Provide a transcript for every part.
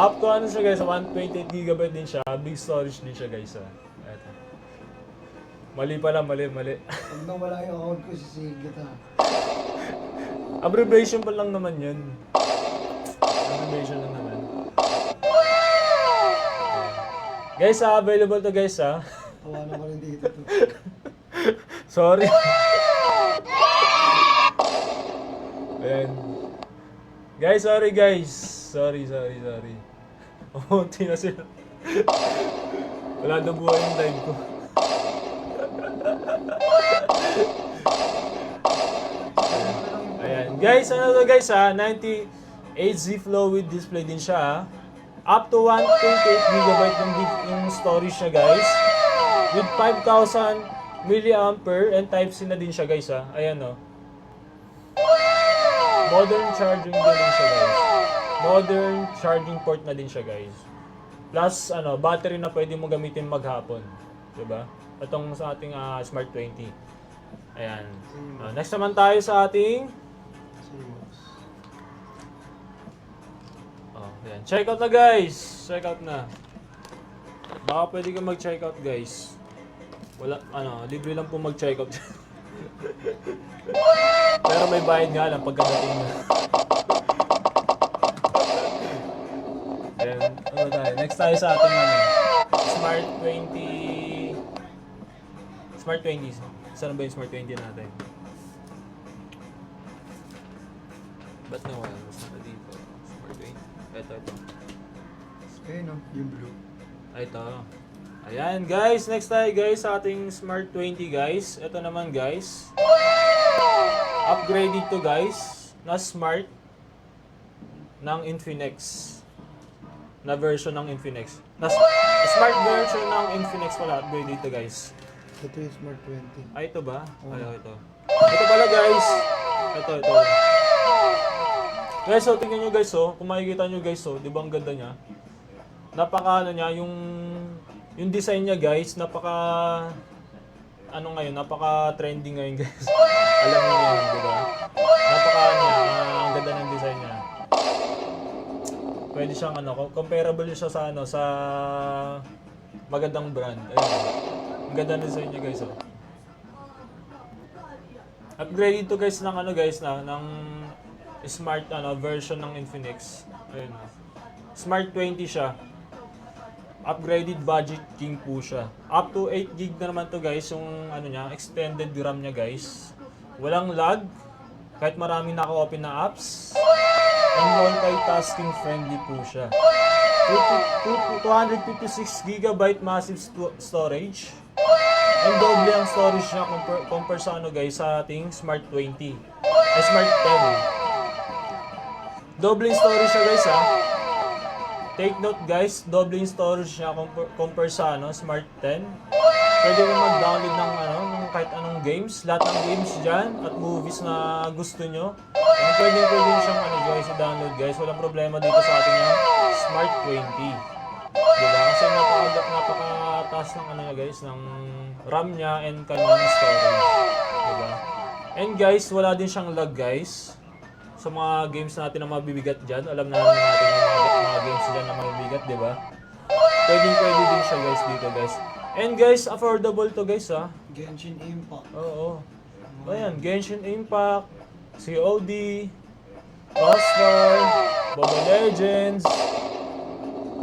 Up to ano siya guys, 128GB din siya. Big storage din siya guys. Eto. Mali pala, mali. Pag nawala yung account ko, sisigit ha. Abbreviation pa lang naman yun. Abbreviation lang naman. Guys, available to guys ha. Tawanan ko rin dito to. Sorry. Ayan. Guys, sorry guys. Sorry. Umunti na sila. Wala na buhay yung live ko. Ayan. Guys, ano to guys ha? 98Z flow with display din siya ha. Up to 128GB yung storage niya guys. With 5,000 mAh and Type-C na din siya guys ha. Ayan o. Modern charging din siya guys. Modern charging port na din siya guys. Plus ano, battery na pwede mo gamitin maghapon. Diba? Itong sa ating Smart 20. Ayan. Next naman tayo sa ating ayan. Check out na guys. Check out na. Baka pwede kang mag-check out guys. Wala, libre lang po mag-check out. Pero may bayad nga lang pagkadating na. Ayan, ano tayo? Next tayo sa ating Smart 20. Smart 20. Saan ba yung Smart 20 natin? Ba't nawala? Mas na dito. Smart 20. Ito. Ayun no, yung blue. Ito. Ayan guys, next tayo guys sa ating Smart 20 guys. Ito naman guys. Upgraded to guys na Smart ng Infinix. Na version ng Infinix. Smart version ng Infinix pala, upgraded to guys. Ito yung Smart 20. Ay, ito ba? Ay, ito. Ito pala guys. Ito. Guys, so tingnan nyo guys, oh. Kung makikita nyo guys, oh. Di ba ang ganda niya? Napaka ano niya, yung design niya guys, napaka trending ngayon guys. Alam niyo yun, di ba? Ang ganda ng design niya. Pwede siyang comparable siya sa sa magandang brand. Ayun. Ang ganda ng design niya guys, oh. Upgrade ito guys ng ng Smart version ng Infinix. Ayun. Smart 20 siya. Upgraded budget king po siya. Up to 8GB na naman to guys, yung niya, extended RAM niya guys. Walang lag, kahit maraming naka-open na apps. And multitasking friendly po siya. 256GB massive storage. And double ang storage niya compare sa guys sa ating Smart 20. Smart 10. Double storage siya guys ha. Take note guys, double storage niya compare sa Smart 10. Pwede mo mag-download ng kahit anong games, lahat ng games diyan at movies na gusto nyo. And pwede siyang guys i-download guys. Walang problema dito sa ating Smart 20. Diba? Kasi napakataas ng guys, ng RAM niya and kanyang storage. Diba? And guys, wala din siyang lag guys. Sa mga games natin na mabibigat dyan, alam natin yung mga games dyan na mabibigat, di ba? Pwede din siya guys dito guys. And guys, affordable to guys ha. Genshin Impact. Oo. Ayan, Genshin Impact, COD, Crossfire, Mobile Legends,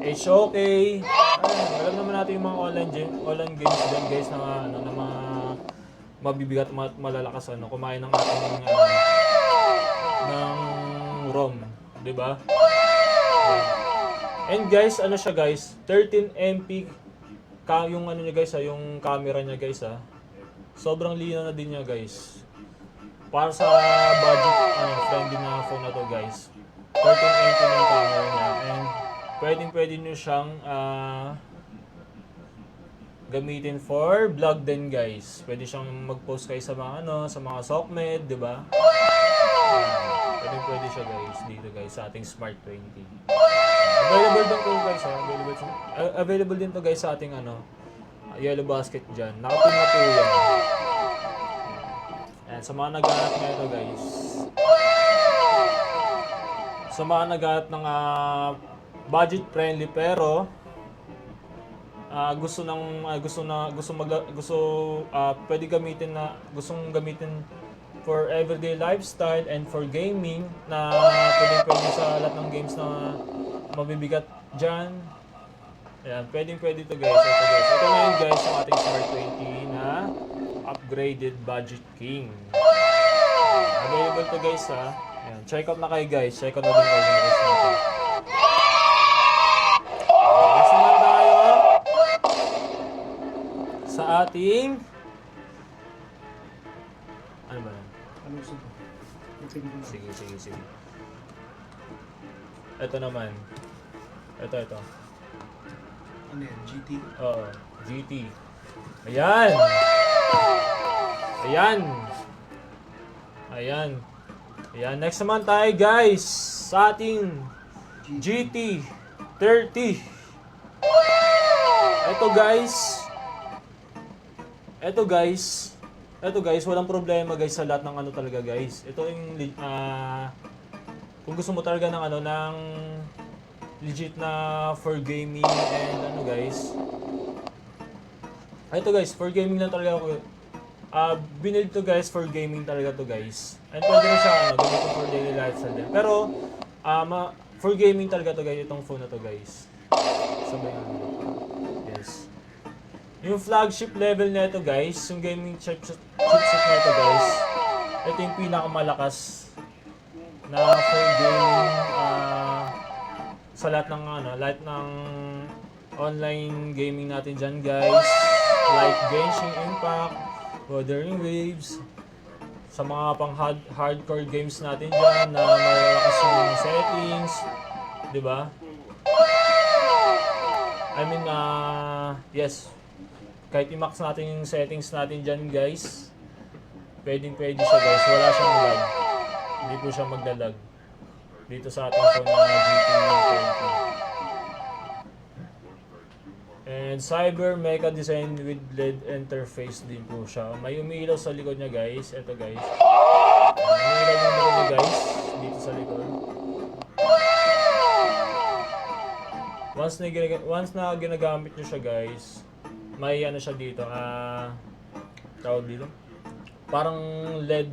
HOK. Ayan, alam naman natin yung mga online games dyan guys na mga mabibigat at malalakas kumain ng ating ng ROM, 'di ba? And guys, siya guys, 13MP yung niya guys yung camera niya guys ha. Sobrang linaw na din niya guys. Para sa budget friendly na phone na to guys. 13MP na yung camera niya and pwede niyo siyang gamitin for vlog din guys. Pwede siyang mag-post kayo sa mga sa mga SOCMED, 'di ba? Pwede siya guys dito guys sa ating Smart 20. Available din to guys available din to guys sa ating Yellow Basket dyan. Nakapin na po yan. Ayan, sa mga naghahanap na ito guys. Sa mga naghahanap ng budget friendly pero pwede gamitin gustong gamitin for everyday lifestyle and for gaming na pwede sa lahat ng games na mabibigat dyan. Ayan, pwede to guys. Ito na yun guys yung ating Smart 20 na upgraded budget king. Available to guys ha. Ayan, check out na kayo guys. Check out na din kayo guys natin. Next naman tayo sa ating ano ba yan? Anong subo? Sige. Ito naman. Ito. Ano yan? GT? Oo, GT. Ayan. Next naman tayo guys sa ating GT 30. Ito guys, walang problema guys sa lahat ng ano talaga guys. Ito yung kung gusto mo talaga ng ng legit na for gaming and ano guys. Ito guys, for gaming lang talaga ako. Binuild to guys for gaming talaga to guys. And pwede rin siya gamitin for daily lifestyle din. Pero for gaming talaga to guys itong phone na to guys. Sabay yes. Yung flagship level na ito guys, yung gaming chipset na ito guys. Ito yung pinakamalakas na for gaming sa lahat ng online gaming natin dyan guys. Like Genshin Impact, Wuthering Waves, sa mga pang hardcore games natin dyan na malalakas yung settings, di ba? Yes. Kahit i-max natin yung settings natin dyan guys, pwede siya guys. Wala siyang lag. Hindi po siya maglalag dito sa ating phone na GT 30. And Cyber Mecha Design with LED interface din po siya. May umiilaw sa likod niya guys. Ito guys. Umiilaw yung likod niya guys. Dito sa likod. Once na ginagamit nyo siya guys, may siya dito. Tawag dito. Parang LED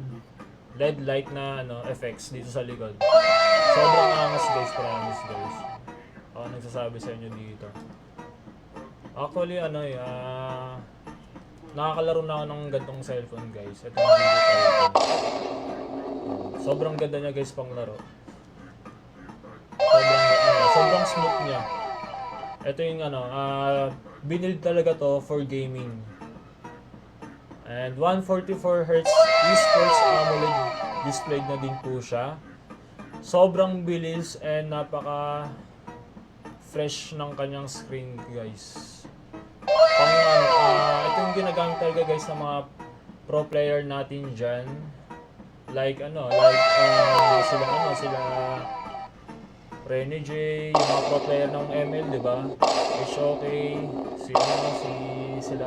light na effects dito sa likod. Sobrang angas guys, promise guys. Ako nagsasabi sa inyo dito. Actually nakakalaro na ako ng gantong cellphone guys. Ito yung video. Sobrang ganda niya guys pang laro. Sobrang smooth niya. Ito yung binuild talaga to for gaming. And 144Hz eSports AMOLED display na din po siya. Sobrang bilis and napaka fresh ng kanyang screen guys. Ito yung ginagamit talaga guys ng mga pro player natin dyan. Like sila Rene J, yung mga pro player ng ML, di ba? Shoki, sila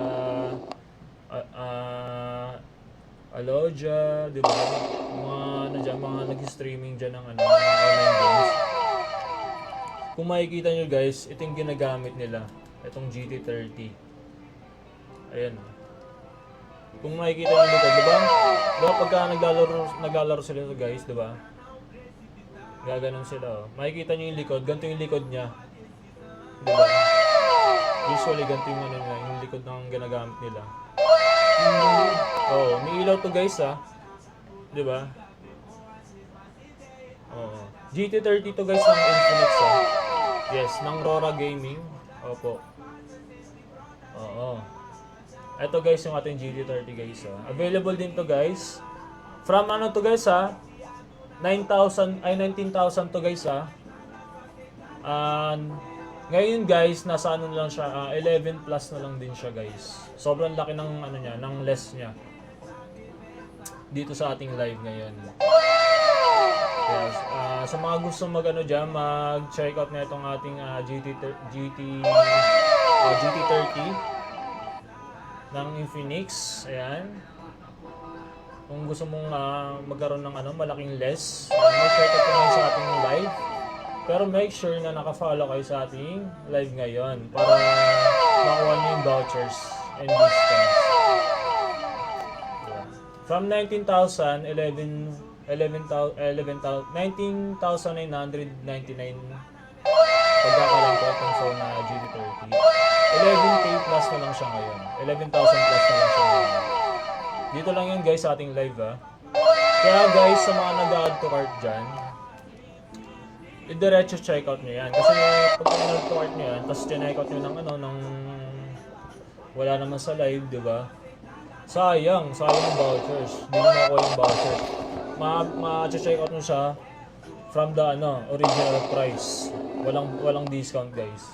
Aloja, di ba? Mga nag-streaming dyan ng online games. Kung makikita nyo guys, ito yung ginagamit nila. Itong GT30. Ayan. Kung makikita nyo dito, di ba? Diba pagka naglalaro sila guys, di ba? Gaganon sila. Makikita nyo yung likod. Ganito yung likod niya. Di ba? Usually, ganito yung likod ng ginagamit nila. May ilaw to guys di ba? GT30 to guys ng Infinix Yes, ng Rora Gaming. Opo. Ito guys yung ating GT30 guys Available din to guys. From to guys 19,000 to guys ngayon guys nasa na lang siya 11 plus na lang din siya guys. Sobrang laki ng ng less niya. Dito sa ating live ngayon. Yes. Sa mga gusto mag-check out na itong ating GT30 ng Infinix. Ayan. Kung gusto mong magkaroon ng malaking less, mag-check out naman sa ating live. Pero make sure na naka-follow kayo sa ating live ngayon para makuha niyo yung vouchers and discounts. Yeah. From 19,000, 19,999 pagkakalang ko itong phone na GT30. 11K plus na lang siya ngayon. 11,000 plus na lang siya ngayon. Dito lang yun guys sa ating live Kaya guys, sa mga nag-add to cart dyan, i-diretso checkout nyo yan. Kasi pag nag-add to cart nyo yan, tapos checkout nyo ng wala naman sa live, di ba? Sayang yung vouchers. Hindi mo makuha yung vouchers. Ma-checkout nyo siya from the original price. Walang discount guys.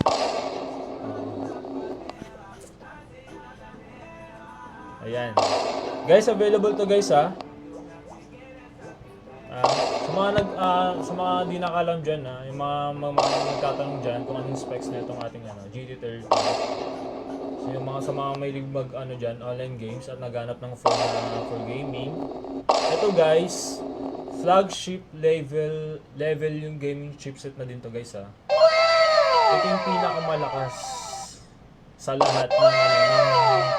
Ayan. Guys, available to guys sa mga di nakalam dyan yung mga nagtatanong dyan kung anong specs na itong ating GT30. So yung sa mga may mag dyan, online games at naghanap ng phone for gaming. Ito guys, flagship level yung gaming chipset na din to guys Ito yung pinakamalakas sa lahat ng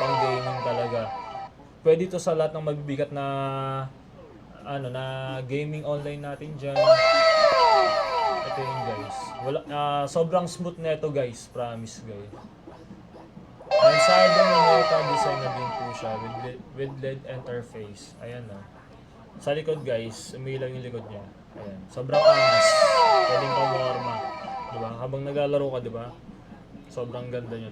pang gaming talaga. Pwede to sa lahat ng mabibigat na gaming online natin dyan. Ito yun guys. Sobrang smooth na ito guys, promise guys. And Cybermecha design na din po siya with LED interface. Ayan Sa likod guys, umilaw yung likod niya. Ayan. Sobrang angas. Pwedeng pamorma. Diba? Habang naglalaro ka, diba? Sobrang ganda niya.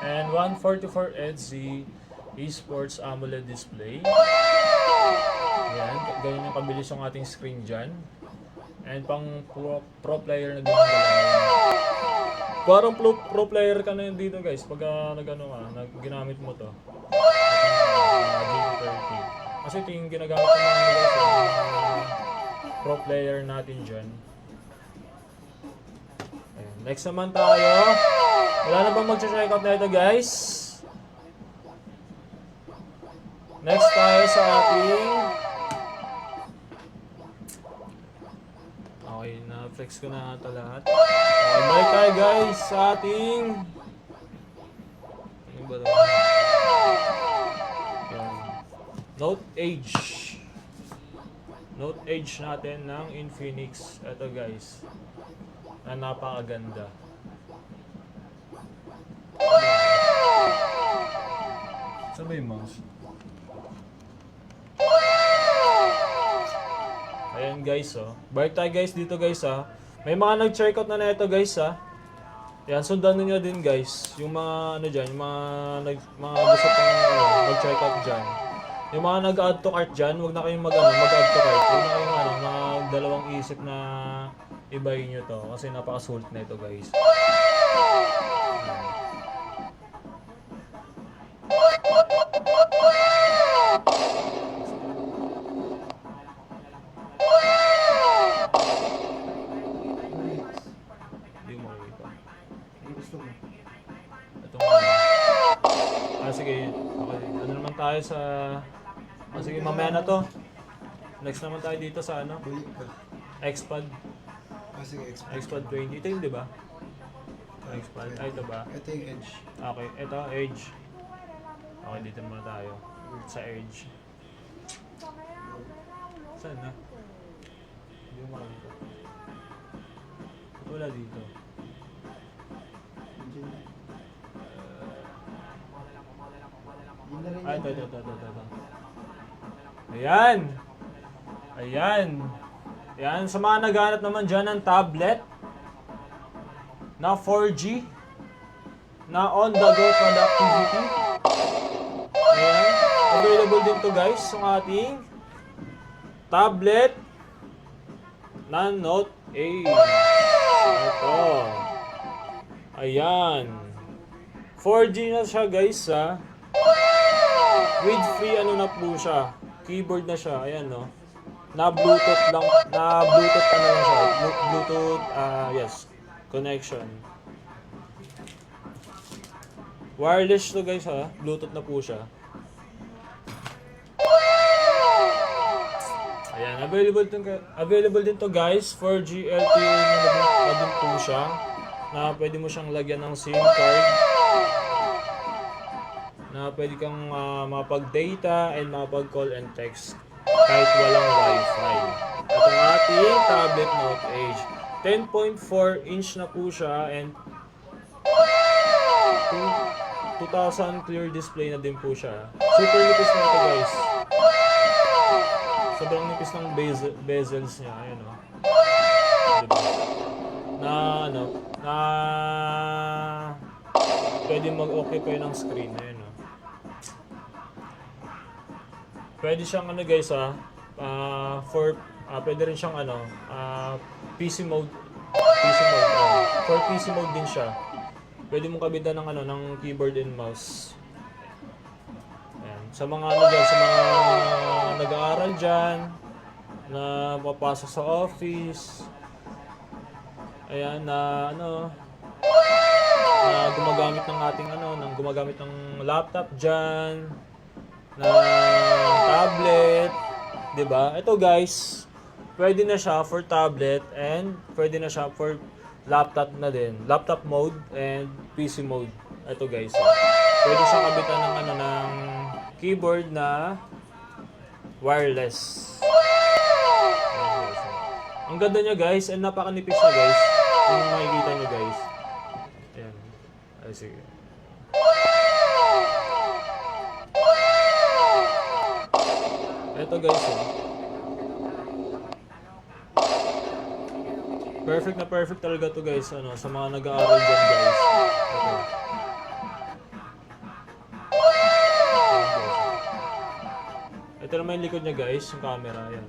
And 144 Hz eSports AMOLED display. Ayan, ganyan yung kabilis yung ating screen dyan. And pang pro player na din yung dalawa. Parang pro player ka na yun dito guys pag ginamit mo to. GT30. Kasi ito yung ginagamit ko mga guys pro player natin dyan. Ayan. Next naman tayo. Wala na bang mag-checkout na ito guys? Next tayo sa ating okay, na-flex ko na ito lahat. Okay, balik tayo guys sa ating ano ba ito? Note Edge. Note Edge natin ng Infinix. Ito guys. Na napakaganda. Saan ba yung mouse? Ayan guys balik tayo guys dito guys May mga nag-checkout na ito guys Yan, sundan niyo din guys. Yung mga dyan, yung mga gusto pang mag-checkout dyan. Yung mga nag-add to cart dyan, huwag na kayong mag-add to cart. Huwag na kayong magdalawang isip na ibayin nyo to kasi napakasulit na ito guys. Sige. Okay. Ano naman tayo sa... sige, mamaya na to. Next naman tayo dito sa Xpad. Sige, Xpad 20. Ito yun, di ba? Xpad. Ito ba? Ito yung Edge. Okay. Ito, Edge. Okay, dito muna tayo. Sa Edge. Saan na? Hindi mo makakita. Wala dito. Ito. Ayan! Ayan, sa mga naghanap naman dyan ng tablet na 4G na on-the-go productivity. Ayan, available din to guys sa ating tablet na Note 8. Ito. Ayan. 4G na siya guys with free na po siya. Keyboard na siya. Ayan na Bluetooth lang. Na Bluetooth lang siya. Bluetooth, yes. Connection. Wireless to guys Bluetooth na po siya. Ayan, available din to guys, 4G LTE na din po siya, na pwede mo siyang lagyan ng SIM card, na pwede kang mapag-data and mapag-call and text kahit walang wifi. At ang ating tablet Note Edge, 10.4 inch na po siya and 2000 clear display na din po siya. Super nipis na ito guys. Sobrang nipis ng bezels niya. Ayan o. Diba? Na pwede mag-occupy ng screen. Ayan o. Pwede siyang guys pwede rin siyang PC mode. For PC mode din siya. Pwede mong kabitan ng keyboard and mouse. Ayan. Sa mga sa mga nag-aaral diyan na papasok sa office. Ayan na gumagamit ng ating gumagamit ng laptop diyan, na tablet, 'di ba? Ito guys, pwede na siya for tablet and pwede na siya for laptop na din. Laptop mode and PC mode. Ito guys. Pwede siyang kabitan ng keyboard na wireless. Ayan, guys. Ang ganda niya guys and napakanipis niya guys. Kung makikita niyo guys. Ayan. Ay sige. Ito guys. Perfect talaga to guys, sa mga nag-aaral dyan guys. Okay. Ito naman yung likod niya guys, yung camera, ayan.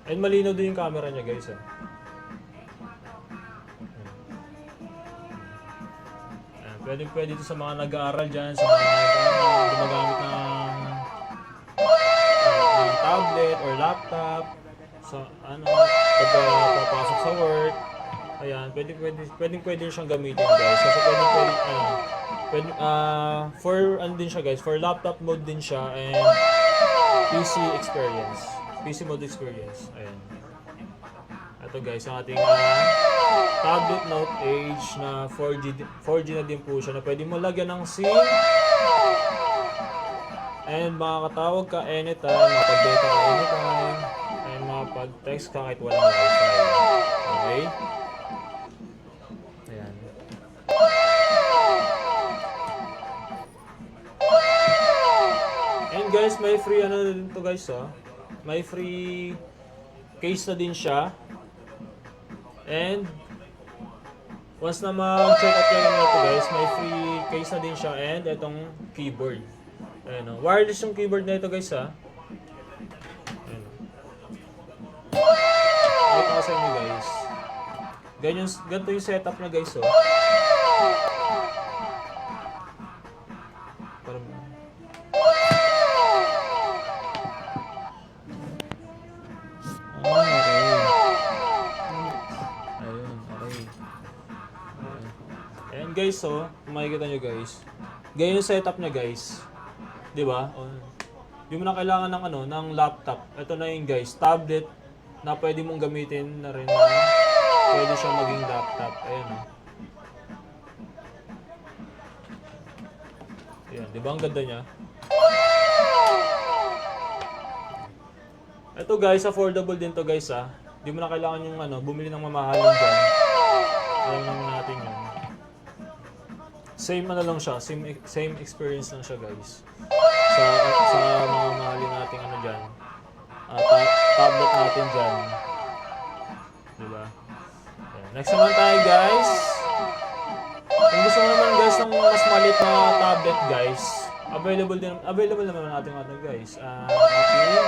And malinaw din yung camera niya guys. Pwede ito sa mga nag-aaral dyan, sa mga gumagamit ng tablet or laptop. So, pag papasok sa work, ayan, pwede siyang gamitin guys. Kasi for din siya guys, for laptop mode din siya and PC mode experience. Ayan. Ito guys, ang ating tablet Note Edge na 4G na din po siya, na pwede mo lagyan ng SIM and makakatawag ka anytime, makapag-data ka anytime, and makapag-text ka kahit walang wifi. Okay? Ayan. And guys, may free din to guys, may free case na din siya. And once na mag-check out kayo nito guys, may free case na din siya and itong keyboard. Ayan, wireless yung keyboard na ito guys Ayan. Ito sa inyo guys. Ganito yung setup na guys Parang Ayan guys, kung makikita nyo guys. Ganyan yung setup niya guys. 'Di ba? Hindi mo na kailangan ng laptop. Ito na yung guys, tablet na pwede mong gamitin na rin na pwede siya maging laptop. Ayan Ayan, 'di ba ang ganda niya? Ito guys, affordable din to guys Hindi mo na kailangan yung bumili ng mamahalin diyan. Alam naman natin 'yun. Same lang siya, same experience lang siya guys. Sa mga mahalin nating diyan. Tablet natin diyan. 'Di ba? Next naman tayo guys. Kung gusto mo naman guys ng mas maliit na tablet guys, available naman natin guys. Ating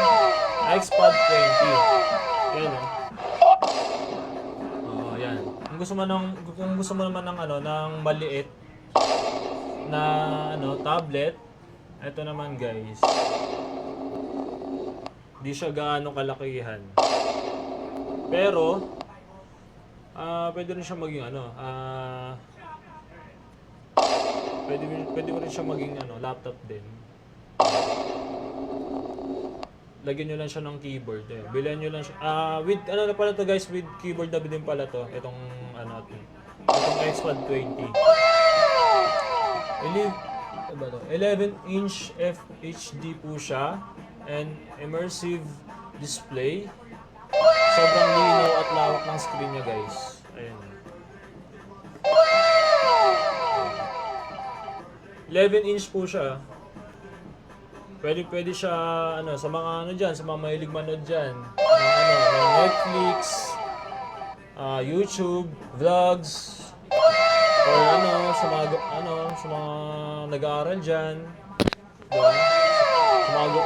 XPad 20. Yan yan. Kung gusto mo naman ng maliit na tablet, ito naman guys. Hindi siya gaano kalakihan. Pero pwede rin siya maging pwede mo rin siya maging laptop din. lagyan nyo lang siya ng keyboard. Eh. Bilhan nyo lang siya. With, ano na pala to guys, with keyboard na din pala to. Itong, ano, itong X-Pad 20. 11-inch FHD po siya. And immersive display. Sobrang linaw at lawak ng screen niya guys. Ayan. 11-inch po siya. Pwede siya ano sa mga ano diyan, sa mga mahilig manood diyan. Ng Netflix, YouTube, vlogs, or sa mga nag-aaral diyan. Diba? Sa mga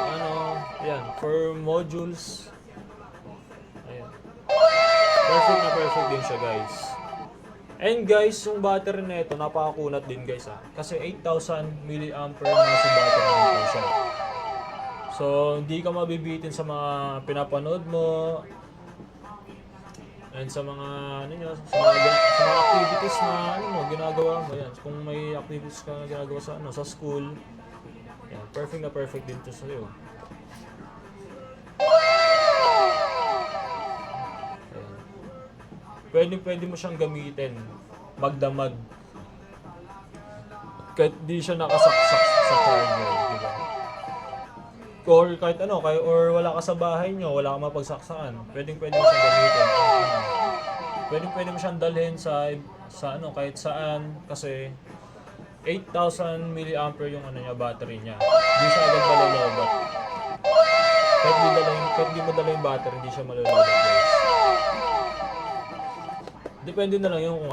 yan, for modules. Ayan. Perfect din siya, guys. And guys, yung battery na ito, napakakunat din guys kasi 8,000 mAh na sa battery nito siya. So, hindi ka mabibitin sa mga pinapanood mo and sa mga sa mga activities na ginagawa mo yan. Kung may activities ka na ginagawa sa school, yan, perfect din 'to sa iyo. Pwede mo siyang gamitin magdamag kahit di siya nakasaksak sa charger, di ba? Or kahit or wala ka sa bahay nyo, wala kang mapagsaksakan, pwede mo siyang gamitin. Pwede mo siyang dalhin sa kahit saan kasi 8,000 mAh yung battery niya. Hindi siya agad malolobat. Kahit di mo dala yung battery, hindi siya malolobat, guys. Depende na lang yung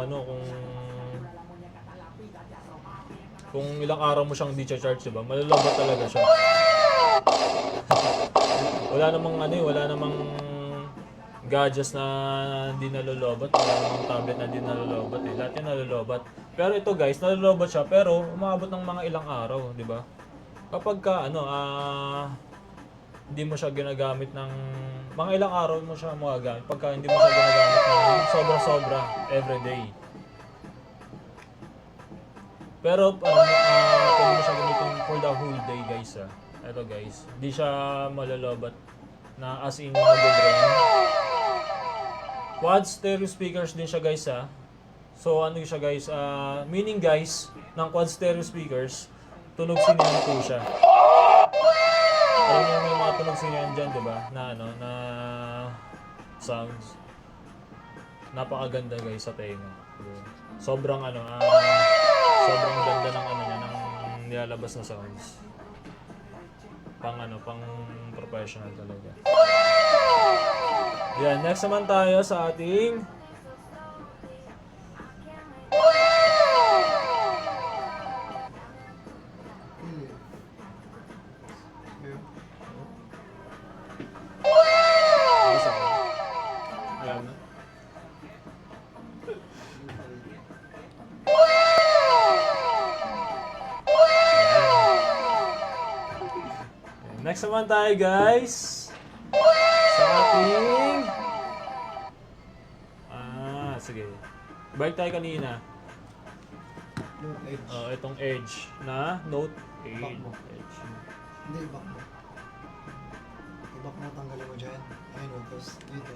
kung ilang araw mo siyang di charge, diba? Malalabat talaga siya. wala namang gadgets na hindi nalolobat, wala namang tablet na hindi nalolobat eh. Lahat 'yan nalolobat. Pero ito guys, nalolobat siya pero umabot ng mga ilang araw, di ba? Kapag ka hindi mo siya ginagamit ng mga ilang araw mo siya magagamit pagka hindi mo siya ginagamit ng sobra-sobra everyday. Pero pwede mo siya gamitin for the whole day guys Ito guys, hindi siya malalobat na as in mag-drain. Quad stereo speakers din siya guys So siya guys, meaning guys ng quad stereo speakers, tunog sinihan po siya. Alam mo may mga tunog sinihan dyan, diba? Na sounds. Napakaganda guys sa tenga. Sobrang sobrang ganda ng niya, ng nilalabas na sounds. Pang professional talaga. Yan, next naman tayo sa ating next naman tayo guys sa ating sige. Balik tayo kanina. Note Edge. Itong Edge na Note 8. Back mo. Edge. Hindi, back mo. I-back mo, tanggalin mo dyan. Ayun, tapos dito.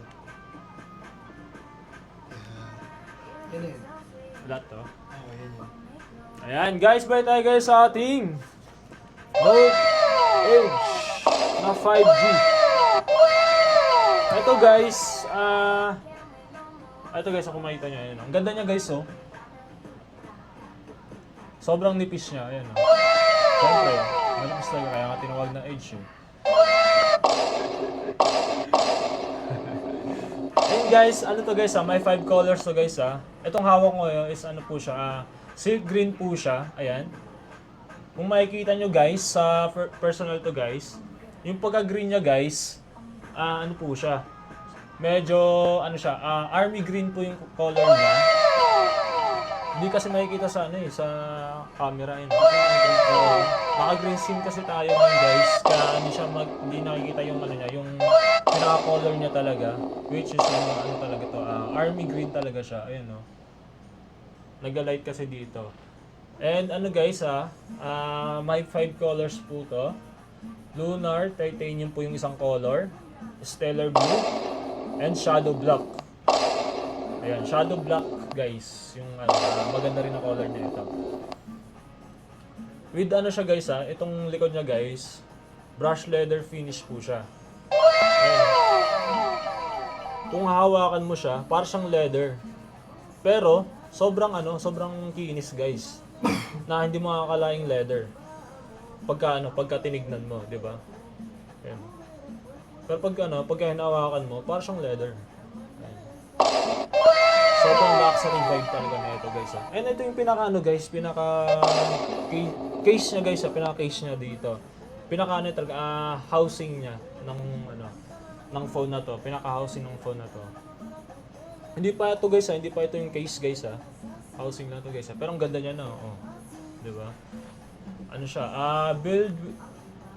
Yan eh. Lahat to. Yan yun. Ayan guys, balik tayo guys sa ating Note Edge na 5G. Ito guys, kung makita nyo, ayan. Ang ganda niya guys, sobrang nipis niya, ayan. Siyempre, manipis talaga, kaya nga tinawag na Edge Ayun guys, may 5 colors to guys Itong hawak ko is po siya, silk green po siya, ayan. Kung makikita nyo guys, sa personal to guys, yung pagka-green niya guys, po siya. Medyo, army green po yung color niya. Hindi kasi makikita sa sa camera yun. Naka-green screen kasi tayo ngayon guys, kaya hindi nakikita yung yung pinaka-color niya talaga, which is talaga to, army green talaga siya. Ayun Nag-light kasi dito. And guys may 5 colors po to. Lunar Titanium po yung isang color. Stellar Blue. And Shadow Black. Ayan, Shadow Black guys. Yung maganda rin ang color niya ito. With ano siya guys itong likod niya guys, brush leather finish po siya. Ayan. Kung hahawakan mo siya, para siyang leather. Pero, sobrang kinis guys. Na hindi mo makakalaing leather. Pagka tinignan mo, di ba? Ayan. Pero pagka hinahawakan mo, para siyang leather. Ayan. Sobrang luxury vibe talaga na ito guys And ito yung guys, case niya guys pinaka-case niya dito. Pinaka talaga, housing niya ng phone na to, pinaka-housing ng phone na to. Hindi pa ito guys hindi pa ito yung case guys Housing lang to guys pero ang ganda niya na, oh. 'Di ba? Ano siya? Build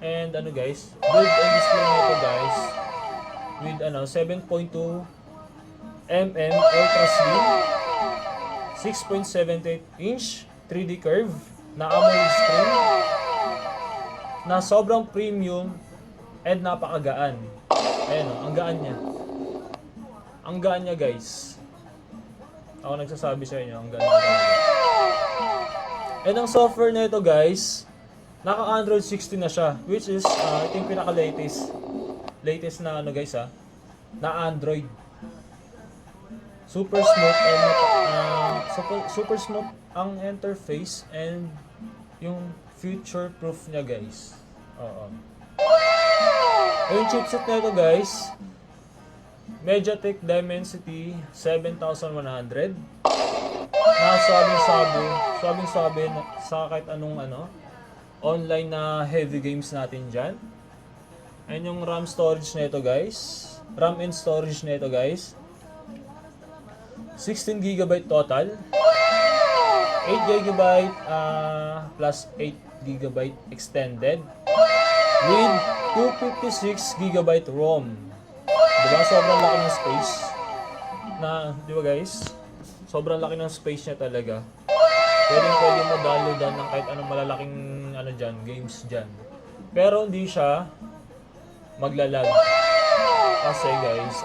and guys, build and display nito guys with 7.2 mm ultra slim, 6.78 inch 3D curve na AMOLED screen na sobrang premium and napakagaan. Ayan ang gaan niya. Ang gaan niya guys. Ako nagsasabi sa inyo, ang gaan niya. And ang software na ito guys, naka Android 16 na siya, which is ito yung pinaka-latest na guys na Android. Super smooth and super smooth ang interface and yung future proof niya guys. Oo. Yung chipset na ito guys, MediaTek Dimensity 7100. Sabing-sabi sa kahit anong online na heavy games natin dyan. And yung RAM storage na ito guys, RAM and storage na ito guys, 16GB total, 8GB plus 8GB extended, with 256GB ROM. Diba? Sobrang laki ng space. Diba guys? Sobrang laki ng space niya talaga. Pwede mo downloadan ng kahit anong malalaking games dyan. Pero hindi siya maglalag. Kasi guys,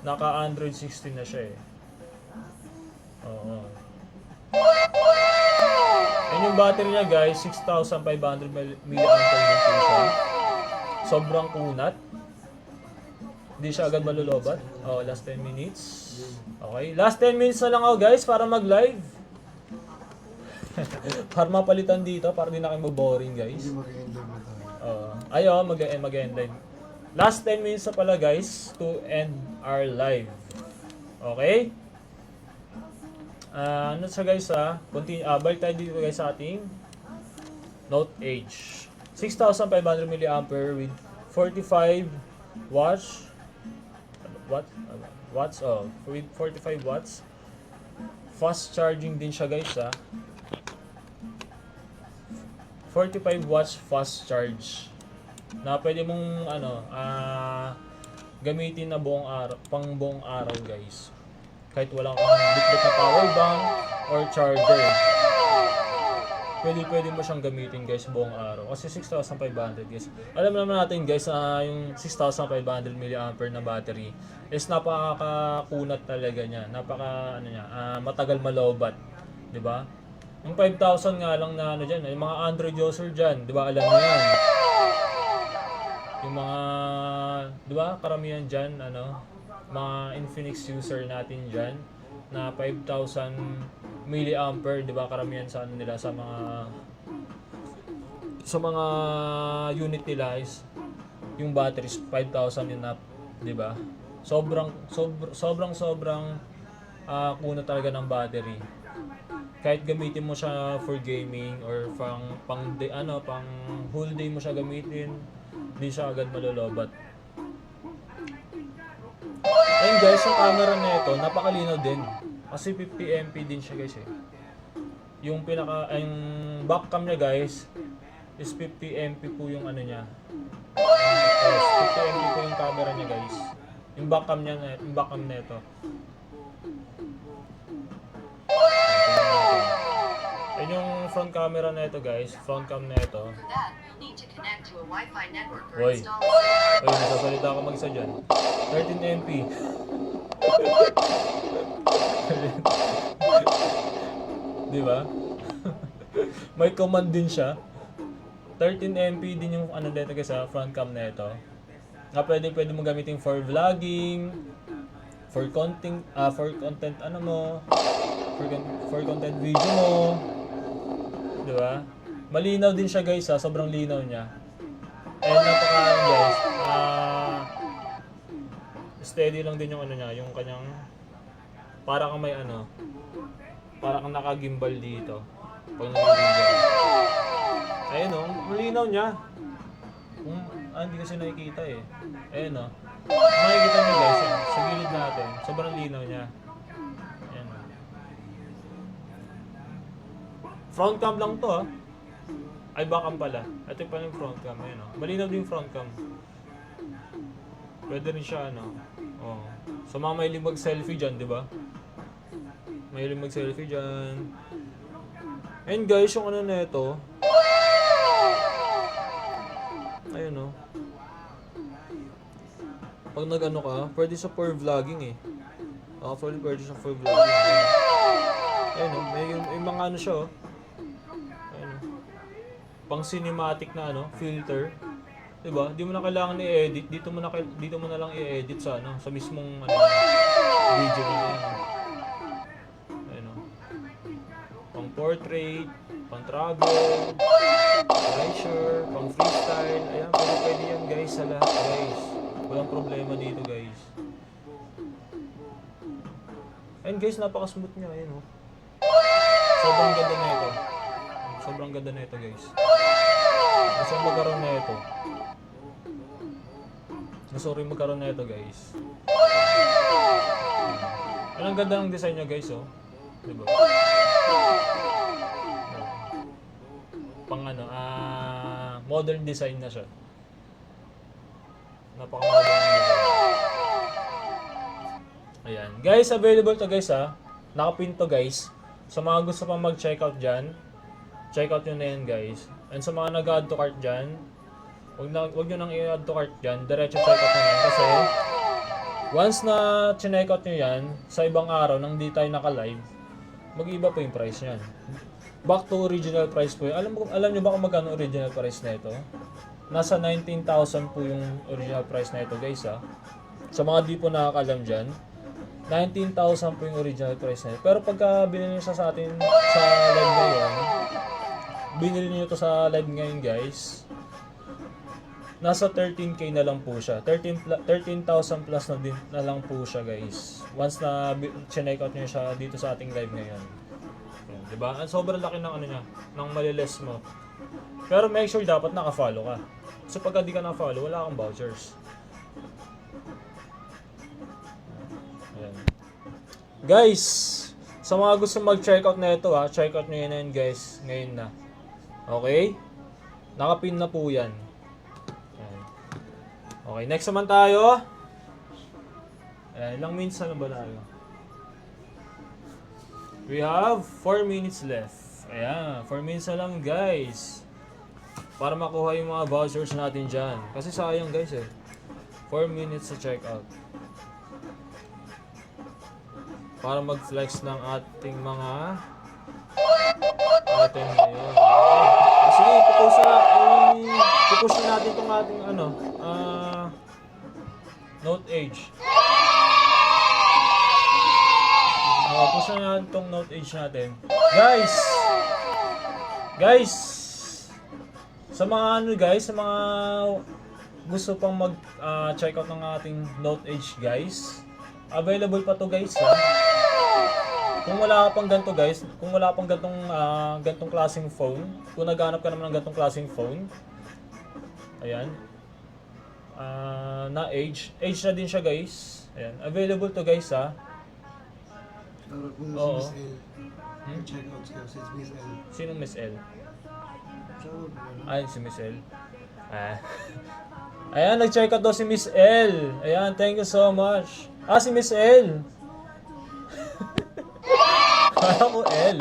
naka Android 16 na siya Oo. And yung battery niya guys, 6,500 mAh din po siya. Sobrang kunat. Hindi siya agad malulobat. Last 10 minutes. Okay, last 10 minutes na lang ako guys para mag-live. Para mapalitan dito, para di na kayo boring guys. Hindi mag-end live na tayo. Ayaw, mag-end live. Last 10 minutes na pala guys to end our live. Okay? Ano siya guys balik tayo dito guys sa ating Note Edge. 6,500 mAh with 45 watts. With 45 watts. Fast charging din siya guys 45 watts fast charge. Na pwede mong gamitin na pang buong araw guys. Kahit walang bitbit na power bank or charger. Pwede mo siyang gamitin guys buong araw. Kasi 6,500 guys. Alam naman natin guys yung 6,500 mAh na battery is napakakunat talaga niya. Matagal malobat. 'Di ba? Yung 5,000 nga lang na diyan, yung mga Android user diyan, 'di ba? Alam niyo 'yan. Yung mga 'di ba? Karamihan diyan mga Infinix user natin diyan na 5,000 mAh, 'di ba? Karamihan sa nila sa mga unit nila is yung batteries 5,000 yun up, 'di ba? Sobrang kuna talaga ng battery. Kahit gamitin mo siya for gaming or pang whole day mo siya gamitin, hindi siya agad malolobat. And guys, yung camera na ito, napakalinaw din. Kasi 50MP din siya guys Yung back cam niya guys is 50MP po yung niya. Yes, 50MP po yung camera niya guys. Yung back cam na ito. Ayun yung front camera na ito guys. Front cam na ito. For that, you'll need to connect to a Wi-Fi network or Hoy. install a SIM card. Ay, nasasalita ako mag-isa dyan. 13 MP. Di ba? May command din siya. 13 MP din yung ano dito guys sa front cam na ito. Na pwede mo gamitin for vlogging, for content ano mo, for content video mo. Di ba? Malinaw din siya guys ha, sobrang linaw niya. And napaka guys, steady lang din yung ano niya, yung kanyang para kang may ano, para kang naka-gimbal dito. Pag nag-video. Ayun o, malinaw niya. Hindi kasi nakikita eh. Ayun o. Makikita niyo guys, yan, sa gilid natin, sobrang linaw niya. Ayan o. Front cam lang to ay back cam pala. Ito pa yung front cam. Ayun o. Malinaw din yung front cam. Pwede rin siya ano. Oh. So mga mahilig mag-selfie dyan, di ba? Mahilig mag-selfie dyan. And guys, yung ano na ito. Ayun o. Pag nag-ano ka, pwede sa for vlogging eh. Pwede sa for vlogging. Ayun o. May mga ano siya oh. Ayun o. Pang cinematic na ano, filter. Diba? Di mo na kailangan i-edit. Dito mo na lang i-edit sa ano, sa mismong ano, video na yan. Ayun o. Pang portrait, pang travel, leisure, pang freestyle. Ayan, pwede yan guys sa lahat guys. Walang problema dito guys. Ayun guys, napaka-smooth niya. Ayun o. Sobrang ganda na ito. Sobrang ganda na ito guys. Gusto ko magkaroon na ito. Gusto ko rin magkaroon na ito guys. Ang ganda ng design niya guys oh. Diba? Pang ano, modern design na siya. Napaka-modern design. Ayan. Guys, available to guys ha. Nakapin to guys. Sa mga gusto pang mag-check out dyan, check out nyo na yan guys. And sa mga nag-add to cart dyan, huwag nyo nang i-add to cart dyan, diretso check out nyo yan. Kasi, once na check out nyo yan, sa ibang araw, nang di tayo naka-live, mag-iba po yung price nyan. Back to original price po yun. Alam nyo ba kung magkano original price na ito? Nasa 19,000 po yung original price na ito guys ha. Sa mga di po nakakalam dyan, 19,000 po yung original price na ito. Pero pagka binili nyo sa atin sa live ngayon, binili nyo to sa live ngayon guys, nasa 13k na lang po siya. 13,000 plus na lang po siya guys. Once na check out nyo siya dito sa ating live ngayon. Yan, diba? Ang sobrang laki ng ano niya, ng maliles mo. Pero make sure dapat naka-follow ka. So pagka di ka na-follow, wala kang vouchers. Ayan. Guys, sa mga gusto mag-check out na ito check out nyo yun guys, ngayon na. Okay? Nakapin na po yan. Ayan. Okay, next naman tayo. Ilang minutes na ba tayo? We have 4 minutes left. Ayan, 4 minutes na lang guys. Para makuha yung mga vouchers natin dyan. Kasi sayang guys 4 minutes sa checkout. Para mag-flex ng ating mga item ngayon. Sige, pupush na natin itong ating Note Edge. Push na natin itong Note Edge natin. Guys! Sa mga sa mga gusto pang mag-check out ng ating Note Edge guys, available pa to guys ha. Kung wala ka pang ganito guys, kung wala pang gantong klaseng phone, kung naghanap ka naman ng gantong klaseng phone, ayan, na Edge na din siya guys. Ayan, available to guys ha. Pero kung Oo. si Miss L, check out ko si Miss L. Sino Miss L? So, Ay, si Miss L. Ayan, nag-check out daw si Miss L. Ayan, thank you so much. Si Miss L. Kala ko L.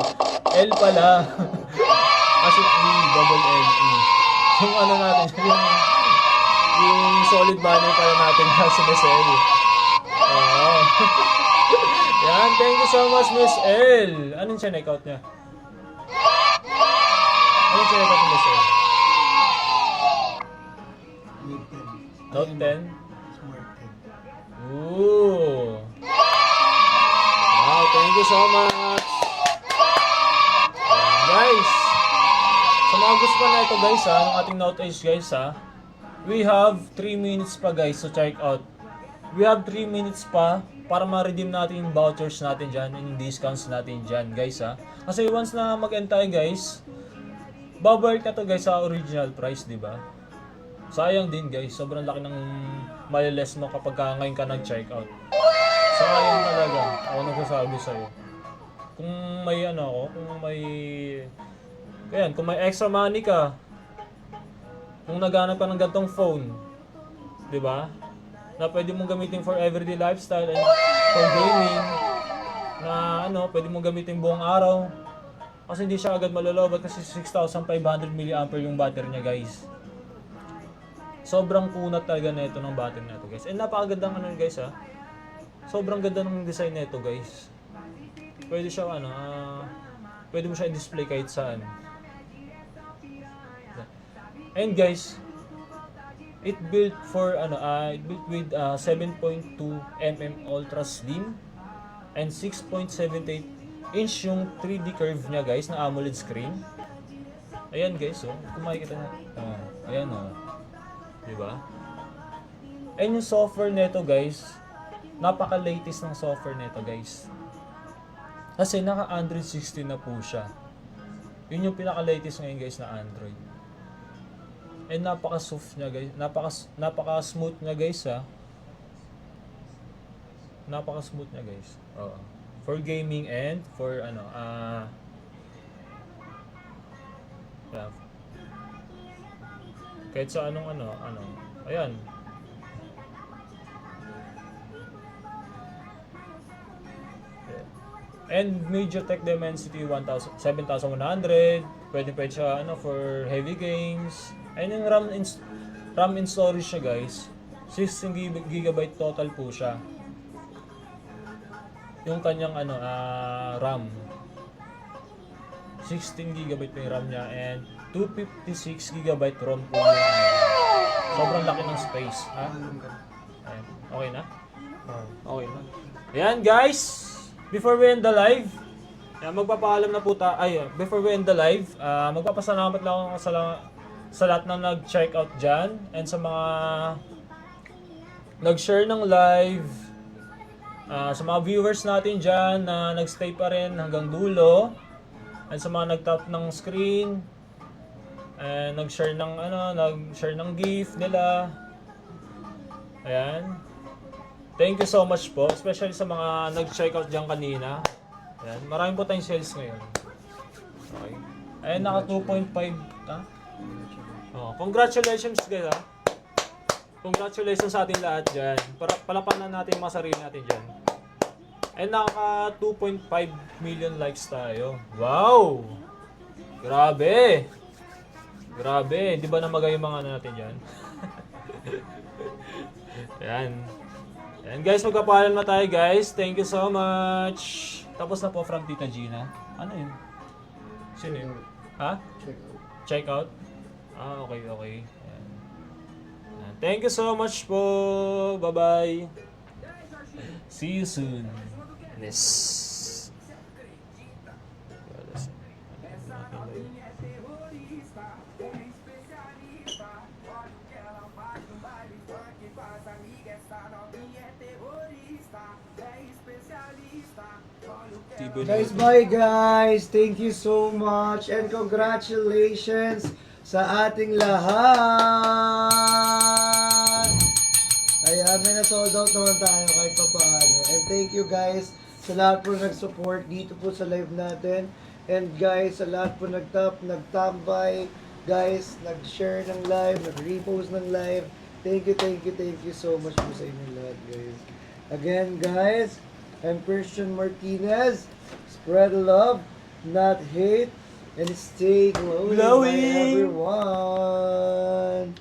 L pala. Kasi double L, E. Yung ano natin, yung solid banner pala natin na sinesell. Oo. Yan, thank you so much, Miss L. Anong check-out niya? Anong check-out ni Miss L? Note 10. Note 10? Smart 10. Ooh. Wow, thank you so much. Ayan, guys. Sa mga gusto pa na ito guys ha, ng ating Note Edge guys ha, we have 3 minutes pa guys to check out. We have 3 minutes pa para ma-redeem natin yung vouchers natin dyan, yung discounts natin dyan guys ha. Kasi once na mag-end tayo guys, babalik na to guys sa original price, di ba? Sayang din guys, sobrang laki ng maliless mo kapag ngayon ka nag-check out. Sayang talaga, ako nagsasabi sa'yo. Kung may ano ako, kung may extra money ka, kung naghanap ka ng gantong phone, di ba? Na pwede mong gamitin for everyday lifestyle and for gaming, na ano, pwede mong gamitin buong araw. Kasi hindi siya agad malolobat kasi 6,500 mAh yung battery niya guys. Sobrang kunat talaga na ito ng battery na ito guys. And napakagandang ano guys ha. Sobrang ganda ng design na ito guys. Pwede siya ano, pwede mo siya i-display kahit saan. And guys, it built with 7.2 mm ultra slim and 6.78 inch yung 3D curve niya guys na AMOLED screen. Ayan guys, oh, kung makikita na. Ayan oh. Di ba? And yung software nito guys, napaka-latest ng software nito guys. Kasi naka Android 16 na po siya. Yun yung pinaka-latest ngayon guys na Android. And napaka-soft niya guys. Napaka-smooth niya guys ha. Napaka-smooth niya guys. Oo. For gaming and for ano yeah. Kahit sa anong ayan. And MediaTek Dimensity 7100, pwede siya for heavy games. And yung RAM and storage siya guys, 16GB total po siya. Yung kanyang RAM. 16GB yung RAM niya and 256GB ROM po yung sobrang laki ng space. Ha? Ayan. Okay na? Okay na. Ayan guys, before we end the live, magpapaalam na po before we end the live, magpapasalamat lang ako sa lahat na nag-check out dyan and sa mga nag-share ng live, sa mga viewers natin dyan na nag-stay pa rin hanggang dulo, and sa mga nag-tap ng screen, and nag-share ng gift nila. Ayan. Thank you so much po, especially sa mga nag-check out dyan kanina. Ayan, maraming po tayong sales ngayon. Okay. Ayan, naka 2.5 ha? Oh, congratulations guys ha. Congratulations sa ating lahat dyan. Palapanan natin yung mga sarili natin dyan. Ayan, naka 2.5 million likes tayo. Wow! Grabe! Grabe, di ba namagay yung mga natin dyan? Ayan. Ayan guys, magpapaalam na tayo guys. Thank you so much. Tapos na po from Tita Gina. Ano yun? Sino yun? Ha? Check out? Okay. Ayan. Ayan. Thank you so much po. Bye-bye. See you soon. Yes. Guys, bye guys! Thank you so much and congratulations sa ating lahat! Ayan, may na-sold out naman tayo kahit pa paano. And thank you guys sa lahat po nag-support dito po sa live natin. And guys, sa lahat po nag-tap, nagtambay, guys, nag-share ng live, nag-repost ng live. Thank you so much po sa inyo lahat guys. Again guys, I'm Christian Martinez, spread love, not hate, and stay glowing, Glowing! everyone.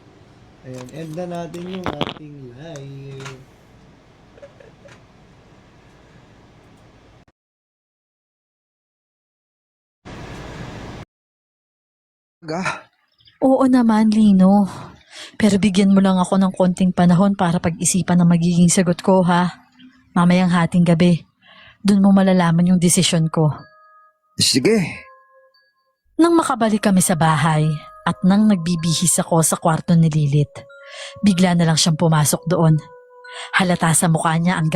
Ayan, end na natin yung ating live. Oo naman, Lino. Pero bigyan mo lang ako ng konting panahon para pag-isipan ang magiging sagot ko, ha? Mamayang hating gabi. Doon mo malalaman yung desisyon ko. Sige. Nang makabalik kami sa bahay at nang nagbibihis ako sa kwarto ni Lilith, bigla na lang siyang pumasok doon. Halata sa mukha niya ang